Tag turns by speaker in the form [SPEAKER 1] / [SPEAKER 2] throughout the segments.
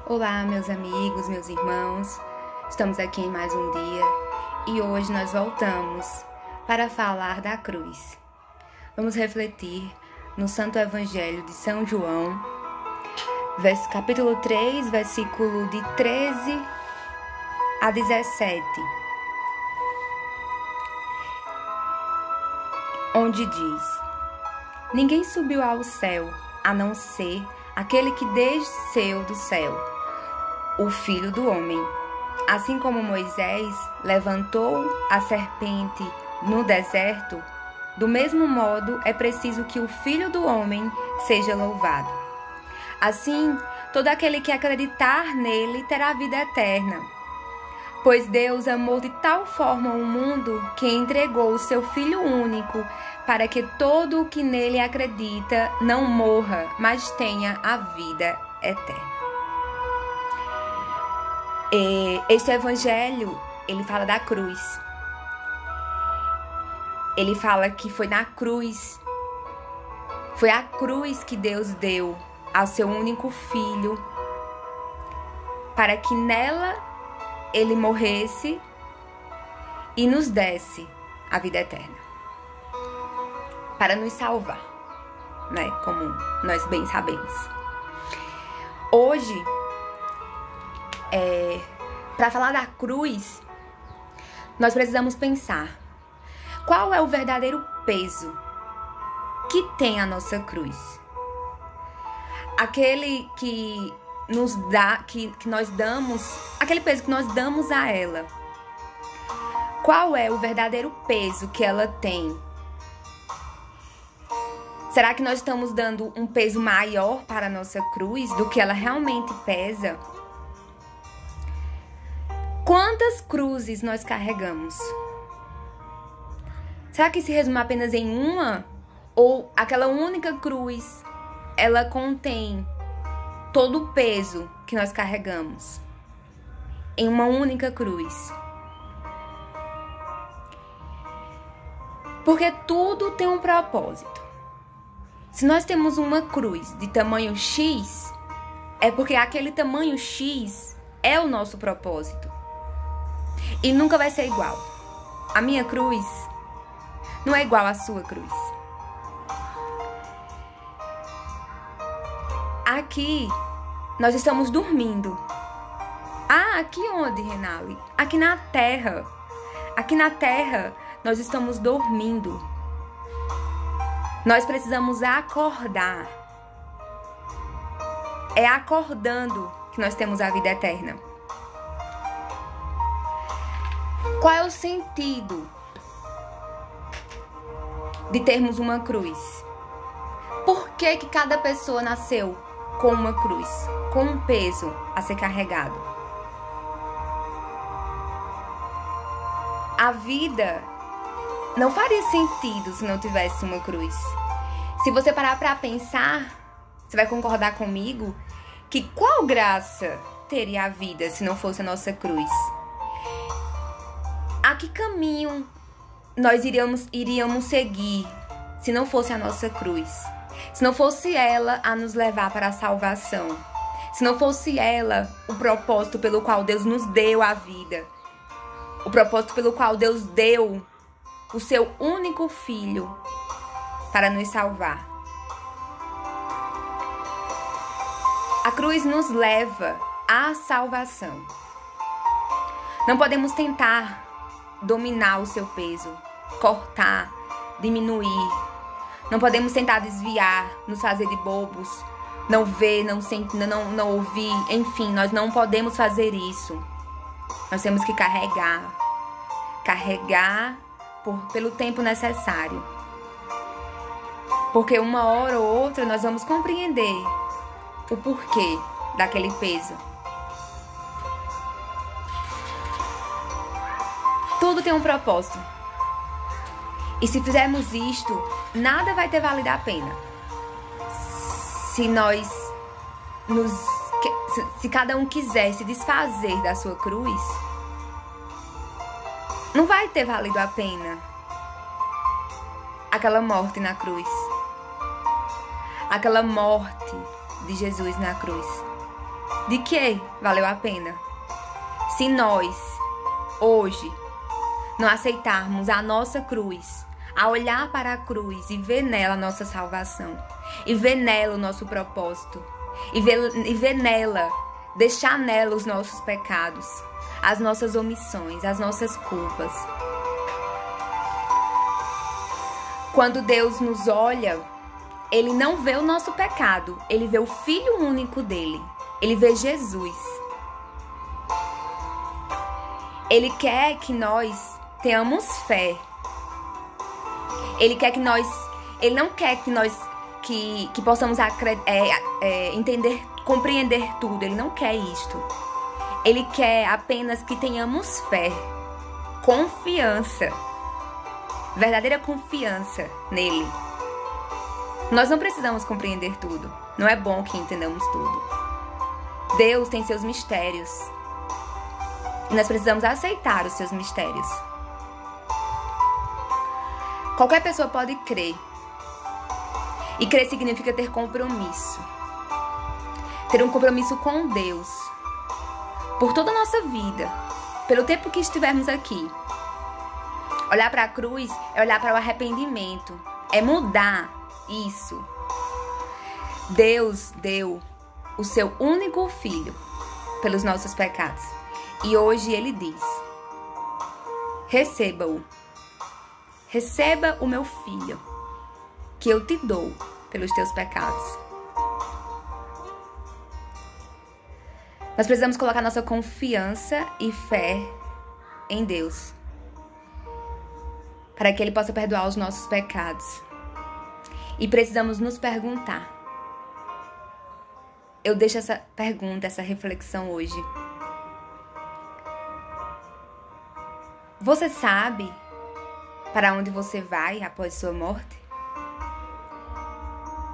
[SPEAKER 1] Olá, meus amigos, meus irmãos, estamos aqui em mais um dia e hoje nós voltamos para falar da cruz. Vamos refletir no Santo Evangelho de São João, capítulo 3, versículo de 13 a 17, onde diz: Ninguém subiu ao céu, a não ser aquele que desceu do céu, o Filho do Homem. Assim como Moisés levantou a serpente no deserto, do mesmo modo é preciso que o Filho do Homem seja louvado. Assim, todo aquele que acreditar nele terá vida eterna. Pois Deus amou de tal forma o mundo que entregou o seu Filho único, para que todo o que nele acredita não morra, mas tenha a vida eterna. Este evangelho, ele fala da cruz. Ele fala que foi na cruz, foi a cruz que Deus deu ao seu único Filho, para que nela ele morresse e nos desse a vida eterna, para nos salvar, né? Como nós bem sabemos. Hoje, para falar da cruz, nós precisamos pensar qual é o verdadeiro peso que tem a nossa cruz. Aquele que nos dá, que nós damos, aquele peso que nós damos a ela. Qual é o verdadeiro peso que ela tem? Será que nós estamos dando um peso maior para a nossa cruz do que ela realmente pesa? Quantas cruzes nós carregamos? Será que se resume apenas em uma? Ou aquela única cruz, ela contém todo o peso que nós carregamos em uma única cruz? Porque tudo tem um propósito. Se nós temos uma cruz de tamanho X, é porque aquele tamanho X é o nosso propósito. E nunca vai ser igual. A minha cruz não é igual à sua cruz. Aqui nós estamos dormindo. Ah, aqui onde, Renale? Aqui na terra. Aqui na terra nós estamos dormindo. Nós precisamos acordar. É acordando que nós temos a vida eterna. Qual é o sentido de termos uma cruz? Por que cada pessoa nasceu com uma cruz, com um peso a ser carregado? A vida não faria sentido se não tivesse uma cruz. Se você parar para pensar, você vai concordar comigo que qual graça teria a vida se não fosse a nossa cruz? A que caminho nós iríamos seguir se não fosse a nossa cruz? Se não fosse ela a nos levar para a salvação? Se não fosse ela o propósito pelo qual Deus nos deu a vida? O propósito pelo qual Deus deu o seu único Filho para nos salvar? A cruz nos leva à salvação. Não podemos tentar dominar o seu peso, cortar, diminuir. Não podemos tentar desviar, nos fazer de bobos, não ver, não sentir, não ouvir. Enfim, nós não podemos fazer isso. Nós temos que carregar pelo tempo necessário. Porque uma hora ou outra nós vamos compreender o porquê daquele peso. Tudo tem um propósito. E se fizermos isto, nada vai ter valido a pena. Se cada um quiser se desfazer da sua cruz, não vai ter valido a pena aquela morte na cruz. Aquela morte de Jesus na cruz. De que valeu a pena? Se nós, hoje, não aceitarmos a nossa cruz, a olhar para a cruz e ver nela a nossa salvação, e ver nela o nosso propósito, e ver nela, deixar nela os nossos pecados, as nossas omissões, as nossas culpas. Quando Deus nos olha, Ele não vê o nosso pecado, Ele vê o Filho único dele, Ele vê Jesus. Ele quer que nós tenhamos fé. Ele não quer que nós que possamos entender, compreender tudo. Ele não quer isto. Ele quer apenas que tenhamos fé, confiança, verdadeira confiança nele. Nós não precisamos compreender tudo. Não é bom que entendamos tudo. Deus tem seus mistérios. E nós precisamos aceitar os seus mistérios. Qualquer pessoa pode crer. E crer significa ter compromisso. Ter um compromisso com Deus. Por toda a nossa vida. Pelo tempo que estivermos aqui. Olhar para a cruz é olhar para o arrependimento. É mudar isso. Deus deu o seu único filho pelos nossos pecados. E hoje Ele diz: receba-o. Receba o meu filho, que eu te dou pelos teus pecados. Nós precisamos colocar nossa confiança e fé em Deus, para que Ele possa perdoar os nossos pecados. E precisamos nos perguntar. Eu deixo essa pergunta, essa reflexão hoje. Você sabe para onde você vai após sua morte?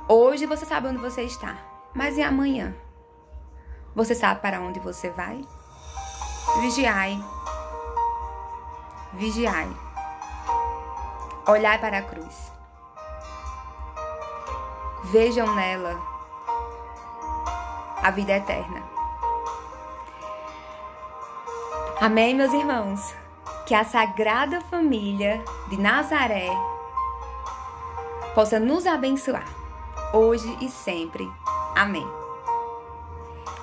[SPEAKER 1] Hoje você sabe onde você está, mas e amanhã? Você sabe para onde você vai? Vigiai. Vigiai. Olhai para a cruz. Vejam nela a vida eterna. Amém, meus irmãos? Que a Sagrada Família de Nazaré possa nos abençoar, hoje e sempre. Amém.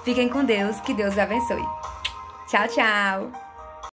[SPEAKER 1] Fiquem com Deus, que Deus os abençoe. Tchau, tchau.